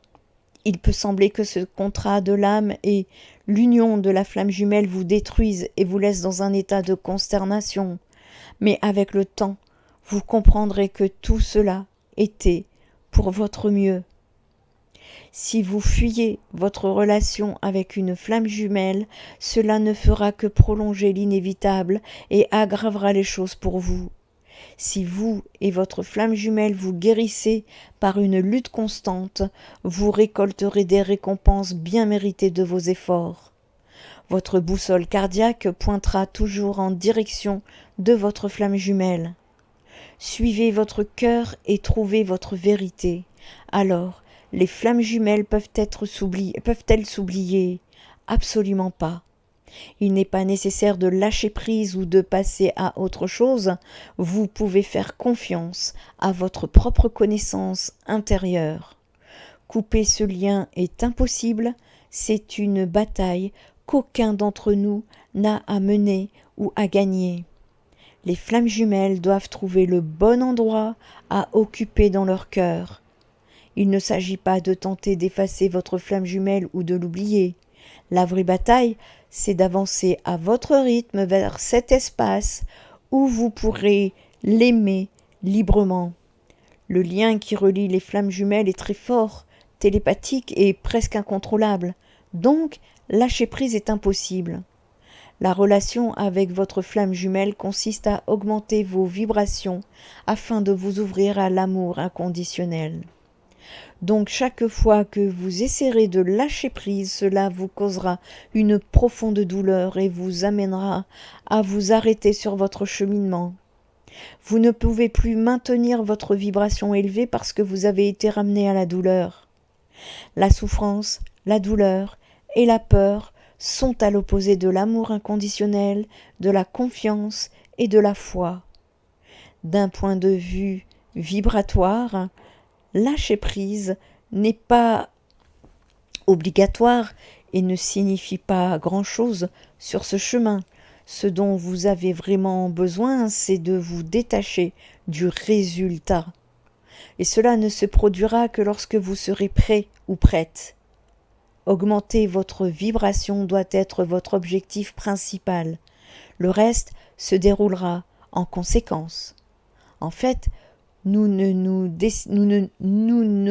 il peut sembler que ce contrat de l'âme et l'union de la flamme jumelle vous détruisent et vous laissent dans un état de consternation. Mais avec le temps, vous comprendrez que tout cela était pour votre mieux. Si vous fuyez votre relation avec une flamme jumelle, cela ne fera que prolonger l'inévitable et aggravera les choses pour vous. Si vous et votre flamme jumelle vous guérissez par une lutte constante, vous récolterez des récompenses bien méritées de vos efforts. Votre boussole cardiaque pointera toujours en direction de votre flamme jumelle. Suivez votre cœur et trouvez votre vérité. Alors, les flammes jumelles peuvent-elles s'oublier? Absolument pas. Il n'est pas nécessaire de lâcher prise ou de passer à autre chose. Vous pouvez faire confiance à votre propre connaissance intérieure. Couper ce lien est impossible. C'est une bataille qu'aucun d'entre nous n'a à mener ou à gagner. Les flammes jumelles doivent trouver le bon endroit à occuper dans leur cœur. Il ne s'agit pas de tenter d'effacer votre flamme jumelle ou de l'oublier. La vraie bataille, c'est d'avancer à votre rythme vers cet espace où vous pourrez l'aimer librement. Le lien qui relie les flammes jumelles est très fort, télépathique et presque incontrôlable. Donc, lâcher prise est impossible. La relation avec votre flamme jumelle consiste à augmenter vos vibrations afin de vous ouvrir à l'amour inconditionnel. Donc chaque fois que vous essaierez de lâcher prise, cela vous causera une profonde douleur et vous amènera à vous arrêter sur votre cheminement. Vous ne pouvez plus maintenir votre vibration élevée parce que vous avez été ramené à la douleur. La souffrance, la douleur et la peur sont à l'opposé de l'amour inconditionnel, de la confiance et de la foi. D'un point de vue vibratoire, lâcher prise n'est pas obligatoire et ne signifie pas grand-chose sur ce chemin. Ce dont vous avez vraiment besoin, c'est de vous détacher du résultat. Et cela ne se produira que lorsque vous serez prêt ou prête. Augmenter votre vibration doit être votre objectif principal. Le reste se déroulera en conséquence. En fait, nous ne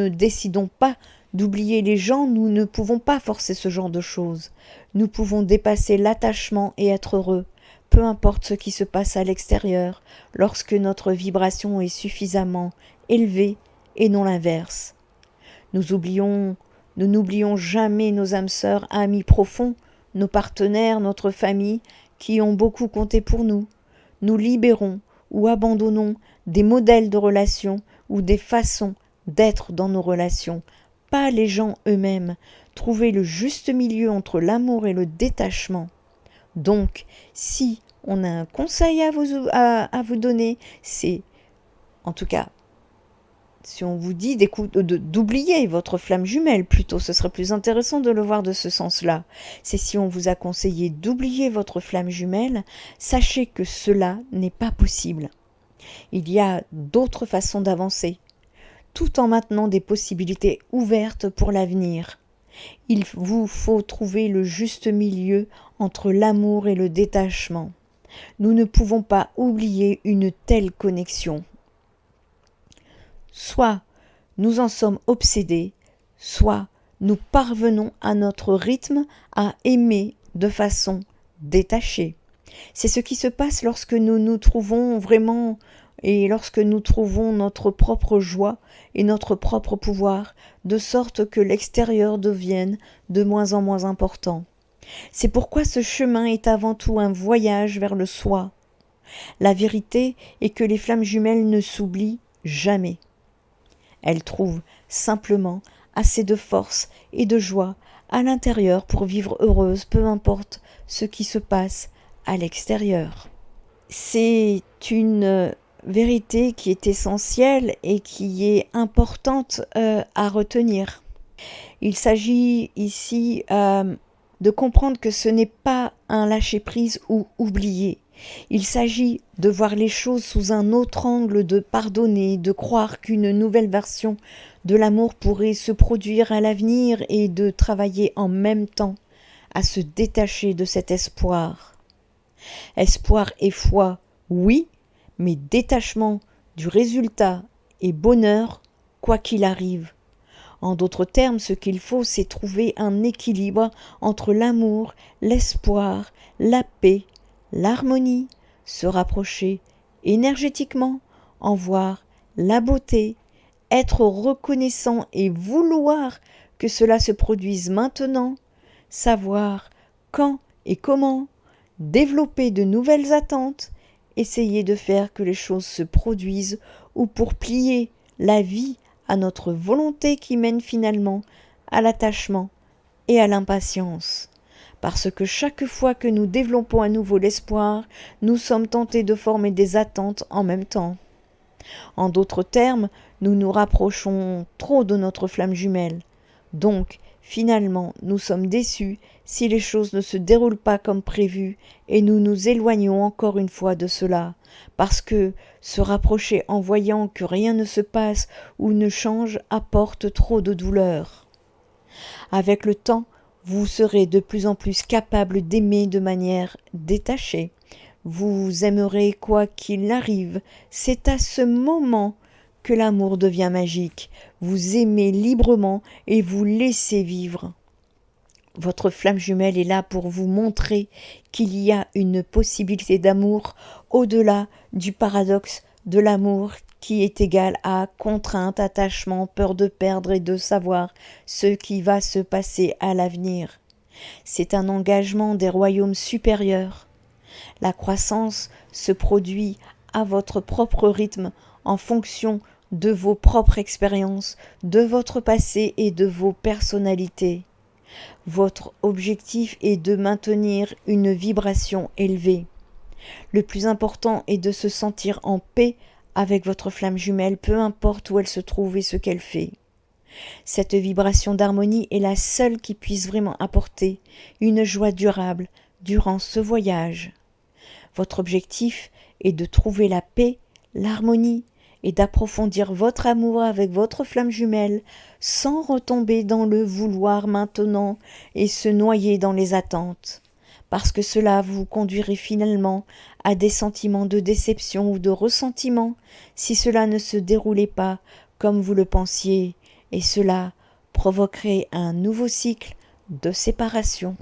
décidons pas d'oublier les gens, nous ne pouvons pas forcer ce genre de choses. Nous pouvons dépasser l'attachement et être heureux, peu importe ce qui se passe à l'extérieur, lorsque notre vibration est suffisamment élevée et non l'inverse. Nous n'oublions jamais nos âmes sœurs, amis profonds, nos partenaires, notre famille, qui ont beaucoup compté pour nous. Nous libérons ou abandonnons des modèles de relations ou des façons d'être dans nos relations, pas les gens eux-mêmes. Trouver le juste milieu entre l'amour et le détachement. Donc, si on a un conseil à vous donner, c'est, en tout cas, si on vous dit d'oublier votre flamme jumelle, plutôt, ce serait plus intéressant de le voir de ce sens-là. C'est si on vous a conseillé d'oublier votre flamme jumelle, sachez que cela n'est pas possible. Il y a d'autres façons d'avancer, tout en maintenant des possibilités ouvertes pour l'avenir. Il vous faut trouver le juste milieu entre l'amour et le détachement. Nous ne pouvons pas oublier une telle connexion. Soit nous en sommes obsédés, soit nous parvenons à notre rythme à aimer de façon détachée. C'est ce qui se passe lorsque nous nous trouvons vraiment et lorsque nous trouvons notre propre joie et notre propre pouvoir, de sorte que l'extérieur devienne de moins en moins important. C'est pourquoi ce chemin est avant tout un voyage vers le soi. La vérité est que les flammes jumelles ne s'oublient jamais. Elles trouvent simplement assez de force et de joie à l'intérieur pour vivre heureuses, peu importe ce qui se passe à l'extérieur. C'est une vérité qui est essentielle et qui est importante à retenir. Il s'agit ici de comprendre que ce n'est pas un lâcher-prise ou oublier. Il s'agit de voir les choses sous un autre angle, de pardonner, de croire qu'une nouvelle version de l'amour pourrait se produire à l'avenir et de travailler en même temps à se détacher de cet espoir. Espoir et foi, oui, mais détachement du résultat et bonheur, quoi qu'il arrive. En d'autres termes, ce qu'il faut, c'est trouver un équilibre entre l'amour, l'espoir, la paix, l'harmonie, se rapprocher énergétiquement, en voir la beauté, être reconnaissant et vouloir que cela se produise maintenant, savoir quand et comment, développer de nouvelles attentes, essayer de faire que les choses se produisent ou pour plier la vie à notre volonté qui mène finalement à l'attachement et à l'impatience. Parce que chaque fois que nous développons à nouveau l'espoir, nous sommes tentés de former des attentes en même temps. En d'autres termes, nous nous rapprochons trop de notre flamme jumelle. Donc, finalement, nous sommes déçus si les choses ne se déroulent pas comme prévu et nous nous éloignons encore une fois de cela, parce que se rapprocher en voyant que rien ne se passe ou ne change apporte trop de douleur. Avec le temps, vous serez de plus en plus capable d'aimer de manière détachée. Vous aimerez quoi qu'il arrive. C'est à ce moment que l'amour devient magique. Vous aimez librement et vous laissez vivre. Votre flamme jumelle est là pour vous montrer qu'il y a une possibilité d'amour au-delà du paradoxe de l'amour qui est égal à contrainte, attachement, peur de perdre et de savoir ce qui va se passer à l'avenir. C'est un engagement des royaumes supérieurs. La croissance se produit à votre propre rythme en fonction de vos propres expériences, de votre passé et de vos personnalités. Votre objectif est de maintenir une vibration élevée. Le plus important est de se sentir en paix avec votre flamme jumelle, peu importe où elle se trouve et ce qu'elle fait. Cette vibration d'harmonie est la seule qui puisse vraiment apporter une joie durable durant ce voyage. Votre objectif est de trouver la paix, l'harmonie et d'approfondir votre amour avec votre flamme jumelle sans retomber dans le vouloir maintenant et se noyer dans les attentes, parce que cela vous conduirait finalement à des sentiments de déception ou de ressentiment si cela ne se déroulait pas comme vous le pensiez, et cela provoquerait un nouveau cycle de séparation.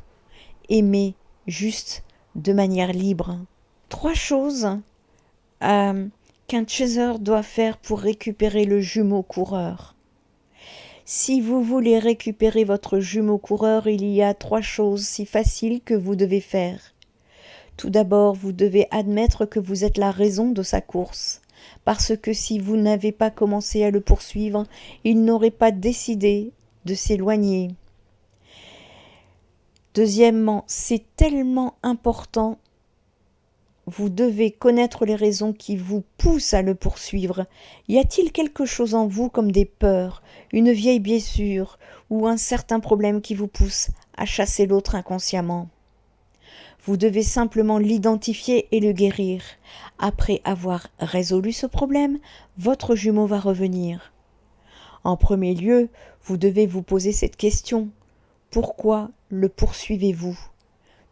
Aimer juste de manière libre. 3 choses qu'un chaser doit faire pour récupérer le jumeau coureur. Si vous voulez récupérer votre jumeau coureur, il y a 3 choses si faciles que vous devez faire. Tout d'abord, vous devez admettre que vous êtes la raison de sa course, parce que si vous n'avez pas commencé à le poursuivre, il n'aurait pas décidé de s'éloigner. Deuxièmement, c'est tellement important, vous devez connaître les raisons qui vous poussent à le poursuivre. Y a-t-il quelque chose en vous comme des peurs, une vieille blessure ou un certain problème qui vous pousse à chasser l'autre inconsciemment ? Vous devez simplement l'identifier et le guérir. Après avoir résolu ce problème, votre jumeau va revenir. En premier lieu, vous devez vous poser cette question. Pourquoi le poursuivez-vous ?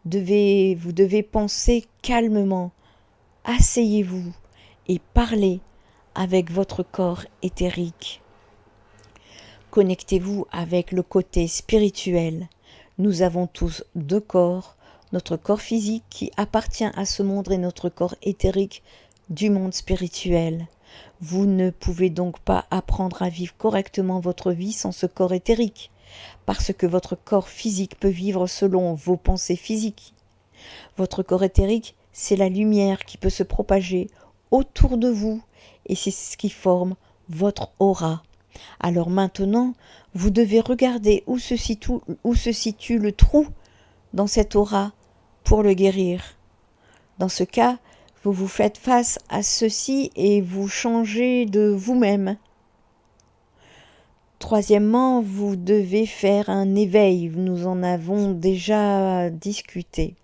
Vous devez penser calmement. Asseyez-vous et parlez avec votre corps éthérique. Connectez-vous avec le côté spirituel. Nous avons tous 2 corps, notre corps physique qui appartient à ce monde et notre corps éthérique du monde spirituel. Vous ne pouvez donc pas apprendre à vivre correctement votre vie sans ce corps éthérique, parce que votre corps physique peut vivre selon vos pensées physiques. Votre corps éthérique, c'est la lumière qui peut se propager autour de vous et c'est ce qui forme votre aura. Alors maintenant, vous devez regarder où se situe le trou dans cette aura pour le guérir. Dans ce cas, vous vous faites face à ceci et vous changez de vous-même. Troisièmement, vous devez faire un éveil. Nous en avons déjà discuté.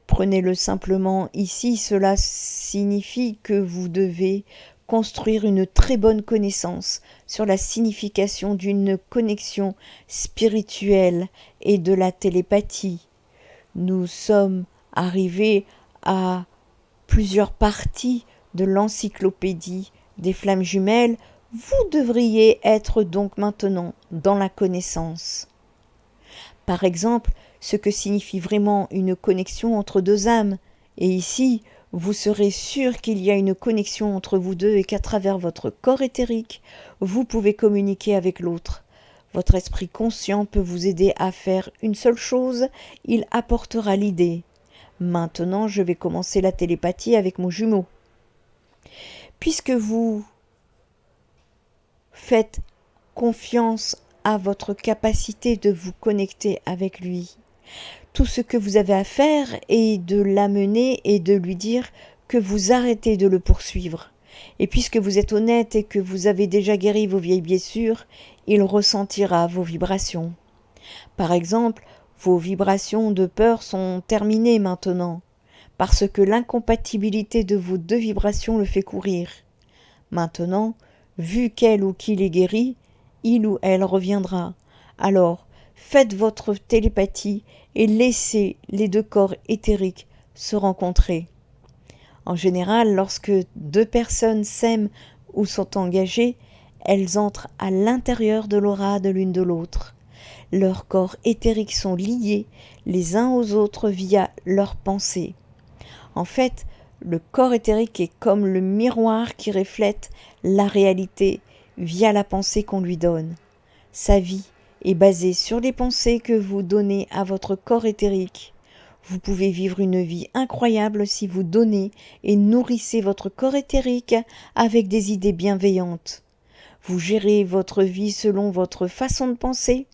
Prenez-le simplement ici, cela signifie que vous devez construire une très bonne connaissance sur la signification d'une connexion spirituelle et de la télépathie. Nous sommes arrivés à plusieurs parties de l'encyclopédie des flammes jumelles. Vous devriez être donc maintenant dans la connaissance. Par exemple, ce que signifie vraiment une connexion entre 2 âmes. Et ici, vous serez sûr qu'il y a une connexion entre vous deux et qu'à travers votre corps éthérique, vous pouvez communiquer avec l'autre. Votre esprit conscient peut vous aider à faire une seule chose, il apportera l'idée. Maintenant, je vais commencer la télépathie avec mon jumeau. Puisque vous faites confiance à votre capacité de vous connecter avec lui, tout ce que vous avez à faire est de l'amener et de lui dire que vous arrêtez de le poursuivre. Et puisque vous êtes honnête et que vous avez déjà guéri vos vieilles blessures, il ressentira vos vibrations. Par exemple, vos vibrations de peur sont terminées maintenant, parce que l'incompatibilité de vos 2 vibrations le fait courir. Maintenant, vu qu'elle ou qu'il est guéri, il ou elle reviendra. Alors, faites votre télépathie et laissez les 2 corps éthériques se rencontrer. En général, lorsque 2 personnes s'aiment ou sont engagées, elles entrent à l'intérieur de l'aura de l'une de l'autre. Leurs corps éthériques sont liés les uns aux autres via leurs pensées. En fait, le corps éthérique est comme le miroir qui reflète la réalité via la pensée qu'on lui donne. Sa vie est basée sur les pensées que vous donnez à votre corps éthérique. Vous pouvez vivre une vie incroyable si vous donnez et nourrissez votre corps éthérique avec des idées bienveillantes. Vous gérez votre vie selon votre façon de penser.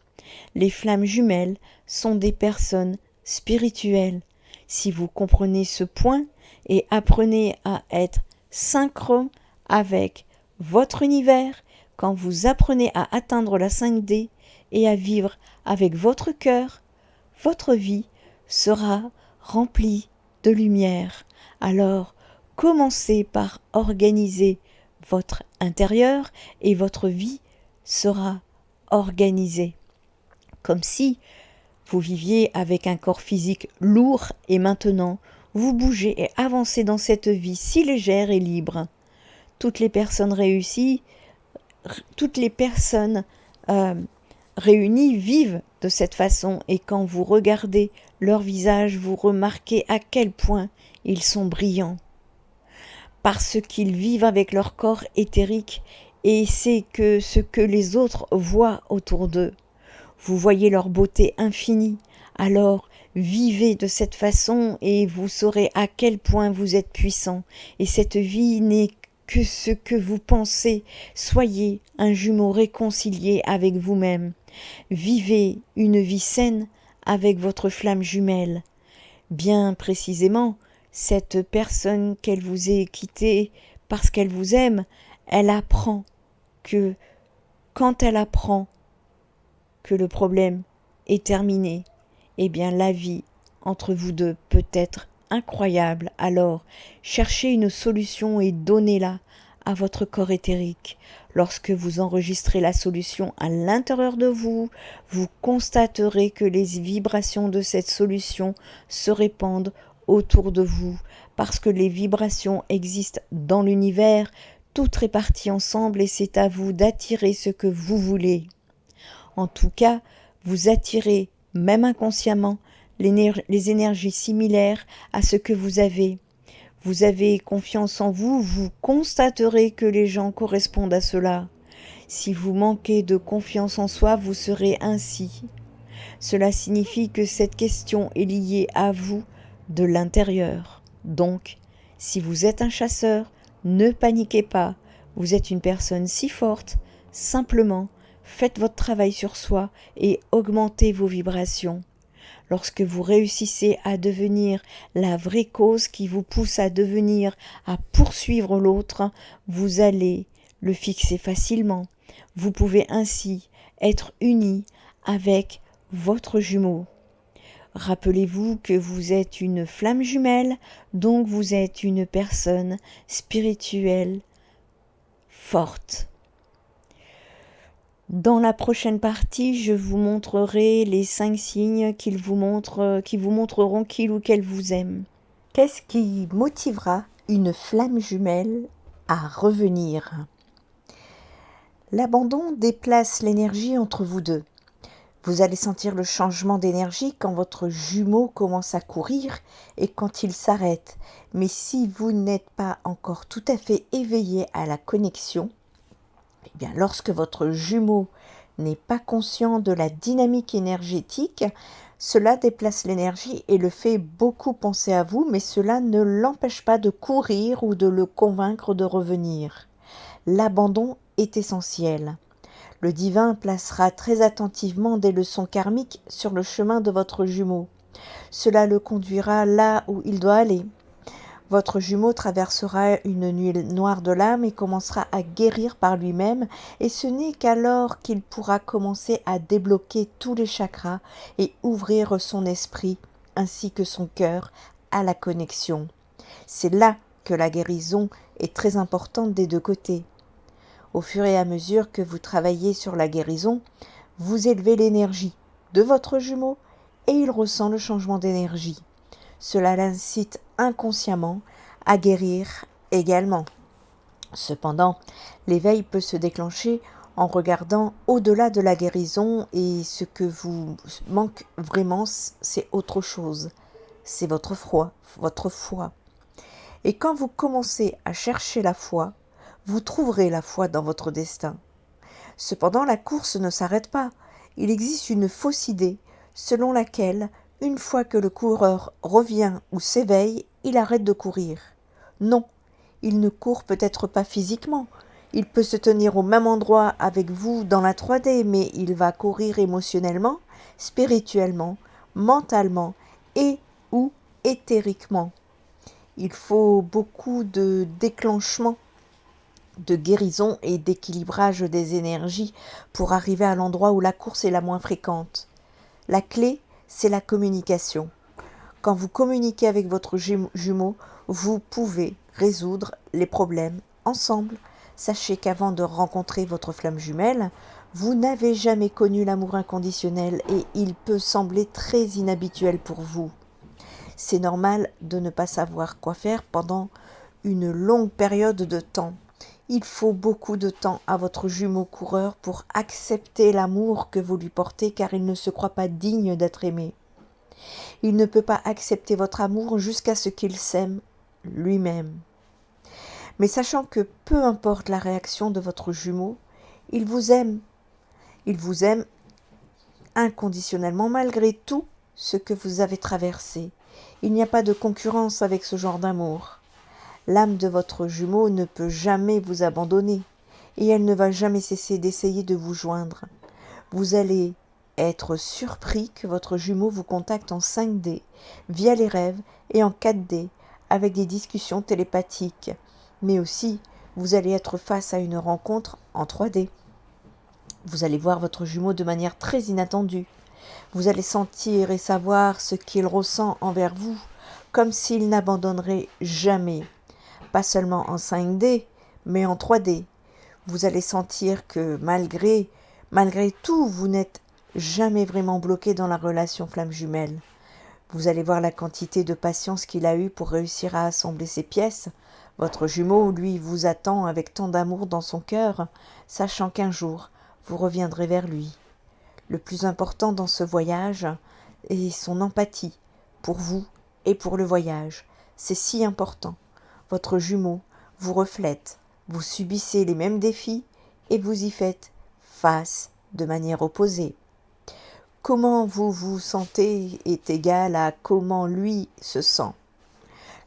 Les flammes jumelles sont des personnes spirituelles. Si vous comprenez ce point et apprenez à être synchrone avec votre univers, quand vous apprenez à atteindre la 5D et à vivre avec votre cœur, votre vie sera remplie de lumière. Alors, commencez par organiser votre intérieur et votre vie sera organisée. Comme si vous viviez avec un corps physique lourd et maintenant vous bougez et avancez dans cette vie si légère et libre. Toutes les personnes réussies, toutes les personnes réunies vivent de cette façon et quand vous regardez leur visage, vous remarquez à quel point ils sont brillants. Parce qu'ils vivent avec leur corps éthérique et c'est que ce que les autres voient autour d'eux. Vous voyez leur beauté infinie, alors vivez de cette façon et vous saurez à quel point vous êtes puissant. Et cette vie n'est que ce que vous pensez. Soyez un jumeau réconcilié avec vous-même. Vivez une vie saine avec votre flamme jumelle. Bien précisément, cette personne qu'elle vous ait quittée parce qu'elle vous aime, elle apprend que quand elle apprend que le problème est terminé, eh bien la vie entre vous deux peut être incroyable. Alors, cherchez une solution et donnez-la à votre corps éthérique. Lorsque vous enregistrez la solution à l'intérieur de vous, vous constaterez que les vibrations de cette solution se répandent autour de vous, parce que les vibrations existent dans l'univers, toutes réparties ensemble, et c'est à vous d'attirer ce que vous voulez. En tout cas, vous attirez, même inconsciemment, les énergies similaires à ce que vous avez. Vous avez confiance en vous, vous constaterez que les gens correspondent à cela. Si vous manquez de confiance en soi, vous serez ainsi. Cela signifie que cette question est liée à vous de l'intérieur. Donc, si vous êtes un chasseur, ne paniquez pas. Vous êtes une personne si forte, simplement, faites votre travail sur soi et augmentez vos vibrations. Lorsque vous réussissez à devenir la vraie cause qui vous pousse à poursuivre l'autre, vous allez le fixer facilement. Vous pouvez ainsi être uni avec votre jumeau. Rappelez-vous que vous êtes une flamme jumelle, donc vous êtes une personne spirituelle forte. Dans la prochaine partie, je vous montrerai les 5 signes qui vous montreront qu'il ou qu'elle vous aime. Qu'est-ce qui motivera une flamme jumelle à revenir ? L'abandon déplace l'énergie entre vous deux. Vous allez sentir le changement d'énergie quand votre jumeau commence à courir et quand il s'arrête. Mais si vous n'êtes pas encore tout à fait éveillé à la connexion, eh bien, lorsque votre jumeau n'est pas conscient de la dynamique énergétique, cela déplace l'énergie et le fait beaucoup penser à vous, mais cela ne l'empêche pas de courir ou de le convaincre de revenir. L'abandon est essentiel. Le divin placera très attentivement des leçons karmiques sur le chemin de votre jumeau. Cela le conduira là où il doit aller. Votre jumeau traversera une nuit noire de l'âme et commencera à guérir par lui-même, et ce n'est qu'alors qu'il pourra commencer à débloquer tous les chakras et ouvrir son esprit ainsi que son cœur à la connexion. C'est là que la guérison est très importante des deux côtés. Au fur et à mesure que vous travaillez sur la guérison, vous élevez l'énergie de votre jumeau et il ressent le changement d'énergie. Cela l'incite inconsciemment à guérir également. Cependant, l'éveil peut se déclencher en regardant au-delà de la guérison et ce que vous manque vraiment, c'est autre chose. C'est votre foi. Et quand vous commencez à chercher la foi, vous trouverez la foi dans votre destin. Cependant, la course ne s'arrête pas. Il existe une fausse idée selon laquelle, une fois que le coureur revient ou s'éveille, il arrête de courir. Non, il ne court peut-être pas physiquement. Il peut se tenir au même endroit avec vous dans la 3D, mais il va courir émotionnellement, spirituellement, mentalement et ou éthériquement. Il faut beaucoup de déclenchement, de guérison et d'équilibrage des énergies pour arriver à l'endroit où la course est la moins fréquente. La clé, c'est la communication. Quand vous communiquez avec votre jumeau, vous pouvez résoudre les problèmes ensemble. Sachez qu'avant de rencontrer votre flamme jumelle, vous n'avez jamais connu l'amour inconditionnel et il peut sembler très inhabituel pour vous. C'est normal de ne pas savoir quoi faire pendant une longue période de temps. Il faut beaucoup de temps à votre jumeau coureur pour accepter l'amour que vous lui portez car il ne se croit pas digne d'être aimé. Il ne peut pas accepter votre amour jusqu'à ce qu'il s'aime lui-même. Mais sachant que peu importe la réaction de votre jumeau, il vous aime. Il vous aime inconditionnellement malgré tout ce que vous avez traversé. Il n'y a pas de concurrence avec ce genre d'amour. L'âme de votre jumeau ne peut jamais vous abandonner et elle ne va jamais cesser d'essayer de vous joindre. Vous allez être surpris que votre jumeau vous contacte en 5D, via les rêves et en 4D, avec des discussions télépathiques. Mais aussi, vous allez être face à une rencontre en 3D. Vous allez voir votre jumeau de manière très inattendue. Vous allez sentir et savoir ce qu'il ressent envers vous, comme s'il n'abandonnerait jamais. Pas seulement en 5D, mais en 3D. Vous allez sentir que malgré tout, vous n'êtes jamais vraiment bloqué dans la relation flamme jumelle. Vous allez voir la quantité de patience qu'il a eue pour réussir à assembler ces pièces. Votre jumeau, lui, vous attend avec tant d'amour dans son cœur, sachant qu'un jour, vous reviendrez vers lui. Le plus important dans ce voyage est son empathie pour vous et pour le voyage. C'est si important. Votre jumeau vous reflète, vous subissez les mêmes défis et vous y faites face de manière opposée. Comment vous vous sentez est égal à comment lui se sent.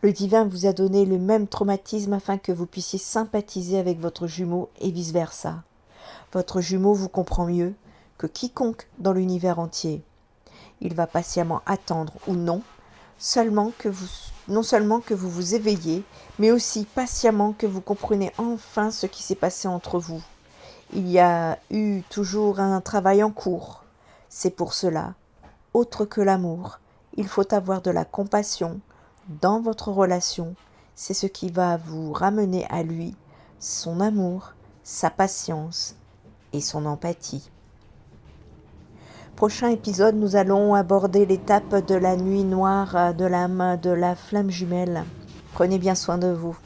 Le divin vous a donné le même traumatisme afin que vous puissiez sympathiser avec votre jumeau et vice-versa. Votre jumeau vous comprend mieux que quiconque dans l'univers entier. Il va patiemment attendre ou non, non seulement que vous vous éveillez, mais aussi patiemment que vous comprenez enfin ce qui s'est passé entre vous. Il y a eu toujours un travail en cours. C'est pour cela, autre que l'amour, il faut avoir de la compassion dans votre relation. C'est ce qui va vous ramener à lui, son amour, sa patience et son empathie. Prochain épisode, nous allons aborder l'étape de la nuit noire de l'âme de la flamme jumelle. Prenez bien soin de vous.